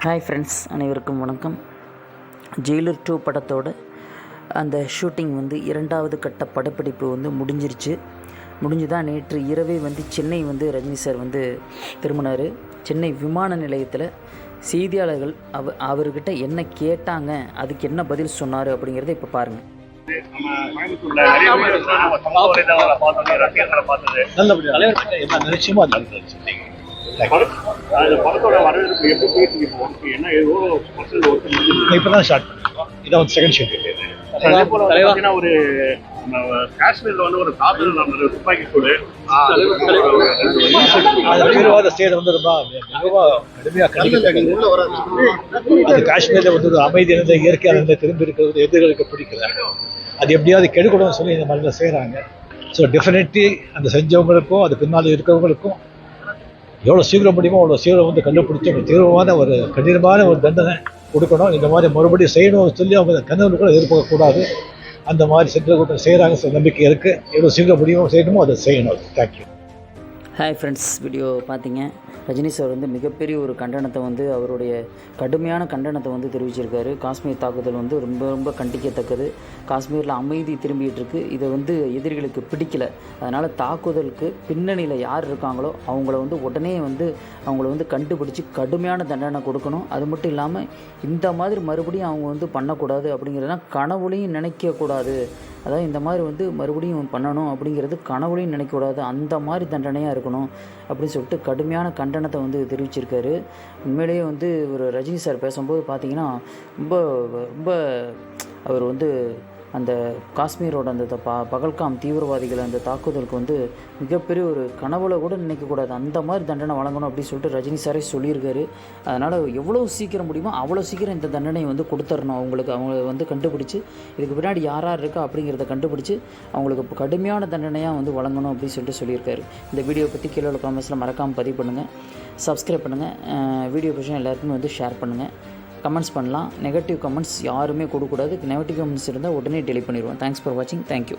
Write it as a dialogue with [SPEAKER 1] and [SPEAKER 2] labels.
[SPEAKER 1] Hi friends, அனைவருக்கும் வணக்கம். Jailer 2 படத்தோட அந்த ஷூட்டிங் வந்து 2வது கட்ட படப்பிடிப்பு வந்து முடிஞ்சுதான். நேற்று இரவே வந்து சென்னை வந்து ரஜினி சார் வந்து திரும்பினார். சென்னை விமான நிலையத்தில் செய்தியாளர்கள் அவர்கிட்ட என்ன கேட்டாங்க, அதுக்கு என்ன பதில் சொன்னார் அப்படிங்கிறத இப்போ பாருங்கள்.
[SPEAKER 2] படத்தோட வரவேற்பு எப்படி போயிட்டு இருக்கு? என்ன இப்பதான் ஸ்டார்ட் பண்ணிருக்கோம். இதான் செகண்ட் ஷூட். அதே போல பார்த்தீங்கன்னா ஒரு காஷ்மீர்ல வந்து ஒரு தாக்குதல் நடந்தது, துப்பாக்கி சூடு. தீவிரவாத ஸ்டேட் வந்து ரொம்ப கடுமையாக அது காஷ்மீர்ல வந்து ஒரு அமைதி இருந்த இயற்கையாக திரும்பி இருக்கிறது எதிர்களுக்கு பிடிக்கல. அது எப்படியாவது கெடுக்கணும்னு சொல்லி இந்த மாதிரிலாம் செய்கிறாங்க. ஸோ டெஃபினெட்லி அந்த செஞ்சவங்களுக்கும் அது பின்னால் இருக்கிறவங்களுக்கும் எவ்வளோ சீக்கிரம் முடியுமோ அவ்வளோ சீக்கிரம் வந்து கண்டுபிடிச்சி தீவிரமான ஒரு கடினமான ஒரு தண்டனை கொடுக்கணும். இந்த மாதிரி மறுபடியும் செய்யணும்னு சொல்லி அவங்க கனவு கூட எதிர்பார்க்கக்கூடாது. அந்த மாதிரி சென்ற கூட்டம் செய்கிறாங்க, நம்பிக்கை இருக்குது. எவ்வளோ சீக்கிரம் முடியுமோ செய்யணுமோ அதை செய்யணும். தேங்க்யூ.
[SPEAKER 1] ஹாய் ஃப்ரெண்ட்ஸ், வீடியோ பார்த்தீங்க. ரஜினி சார் வந்து மிகப்பெரிய ஒரு கண்டனத்தை வந்து அவருடைய கடுமையான கண்டனத்தை வந்து தெரிவிச்சிருக்காரு. காஷ்மீர் தாக்குதல் வந்து ரொம்ப ரொம்ப கண்டிக்கத்தக்கது. காஷ்மீரில் அமைதி திரும்பிகிட்டு இருக்கு. இதை வந்து எதிரிகளுக்கு பிடிக்கல. அதனால் தாக்குதலுக்கு பின்னணியில் யார் இருக்காங்களோ அவங்கள வந்து உடனே வந்து அவங்கள வந்து கண்டுபிடிச்சி கடுமையான தண்டனை கொடுக்கணும். அது மட்டும் இல்லாமல் இந்த மாதிரி மறுபடியும் அவங்க வந்து பண்ணக்கூடாது அப்படிங்கிறதுனா கனவுலையும் நினைக்கக்கூடாது. அதாவது இந்த மாதிரி வந்து மறுபடியும் பண்ணணும் அப்படிங்கிறது கனவுலையும் நினைக்கக்கூடாது. அந்த மாதிரி தண்டனையாக இருக்கணும் அப்படின்னு சொல்லிட்டு கடுமையான கண்டனத்தை வந்து தெரிவிச்சிருக்காரு. உண்மையிலேயே வந்து ஒரு ரஜினி சார் பேசும்போது பார்த்திங்கன்னா ரொம்ப ரொம்ப அவர் வந்து அந்த காஷ்மீரோட அந்த பகல்காம் தீவிரவாதிகள் அந்த தாக்குதலுக்கு வந்து மிகப்பெரிய ஒரு கனவுல கூட நினைக்கக்கூடாது. அந்த மாதிரி தண்டனை வழங்கணும் அப்படின்னு சொல்லிட்டு ரஜினி சாரே சொல்லியிருக்காரு. அதனால் எவ்வளோ சீக்கிரம் முடியுமோ அவ்வளோ சீக்கிரம் இந்த தண்டனையை வந்து கொடுத்துடணும். அவங்க வந்து கண்டுபிடிச்சி இதுக்கு பின்னாடி யார் இருக்கா அப்படிங்கிறத கண்டுபிடிச்சி அவங்களுக்கு கடுமையான தண்டனையாக வந்து வழங்கணும் அப்படின்னு சொல்லிட்டு சொல்லியிருக்காரு. இந்த வீடியோ பற்றி கீழே உள்ள காமெண்ட்ஸில் மறக்காமல் பதிவு பண்ணுங்கள், சப்ஸ்கிரைப் பண்ணுங்கள். வீடியோ பிடிச்சா எல்லாருக்குமே வந்து ஷேர் பண்ணுங்கள், கமெண்ட்ஸ் பண்ணலாம். நெகட்டிவ் கமெண்ட்ஸ் யாருமே கொடுக்கக்கூடாது. நெகட்டிவ் கமெண்ட்ஸ் இருந்தால் உடனே டெலிட் பண்ணிடுவோம். தேங்க்ஸ் ஃபார் வாட்சிங். தேங்க்யூ.